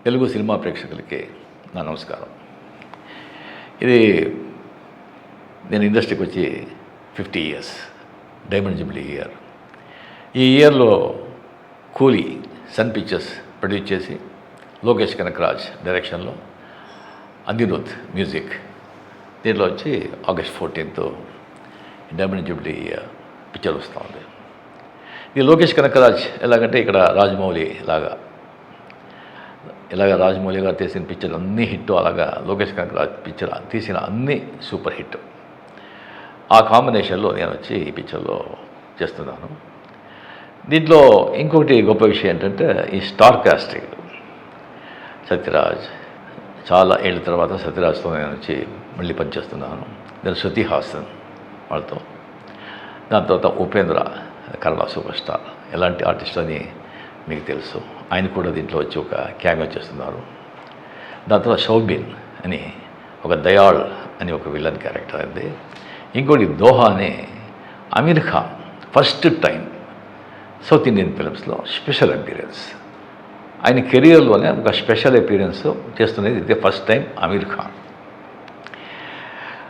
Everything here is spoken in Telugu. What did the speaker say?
తెలుగు సినిమా ప్రేక్షకులకి నా నమస్కారం. ఇది నేను ఇండస్ట్రీకి వచ్చి 50 ఇయర్స్, డైమండ్ జూబ్లీ ఇయర్. ఈ ఇయర్లో కూలీ సన్ పిక్చర్స్ ప్రొడ్యూస్ చేసి లోకేష్ కనకరాజ్ డైరెక్షన్లో అనిరుద్ మ్యూజిక్ దీంట్లో వచ్చి August 14th diamond Jubilee picture వస్తూ ఉంది. ఇది లోకేష్ కనకరాజ్ ఎలాగంటే ఇక్కడ రాజమౌళి ఇలాగ రాజమౌళి గారు తీసిన పిక్చర్లు అన్నీ హిట్, అలాగా లోకేష్ కనకరాజ్ పిక్చర్ తీసిన అన్నీ సూపర్ హిట్. ఆ కాంబినేషన్లో నేను వచ్చి ఈ పిక్చర్లో చేస్తున్నాను. దీంట్లో ఇంకొకటి గొప్ప విషయం ఏంటంటే ఈ స్టార్ కాస్టింగ్. సత్యరాజ్, చాలా ఏళ్ళ తర్వాత సత్యరాజ్తో నేను వచ్చి మళ్ళీ పనిచేస్తున్నాను. నేను శృతి హాసన్ వాళ్ళతో, దాని తర్వాత ఉపేంద్ర కన్నడ సూపర్ స్టార్, ఎలాంటి ఆర్టిస్ట్ అని మీకు తెలుసు, ఆయన కూడా దీంట్లో వచ్చి ఒక క్యామియో చేస్తున్నారు. దాని తర్వాత షౌబిన్ అని ఒక దయాళ్ అని ఒక విలన్ క్యారెక్టర్ అయింది. ఇంకోటి దోహా అని Aamir Khan first time south Indian ఫిలిమ్స్లో స్పెషల్ అపీరెన్స్, ఆయన కెరియర్లోనే ఒక స్పెషల్ అపీరెన్స్ చేస్తున్నది ఇదే ఫస్ట్ టైం అమీర్ ఖాన్.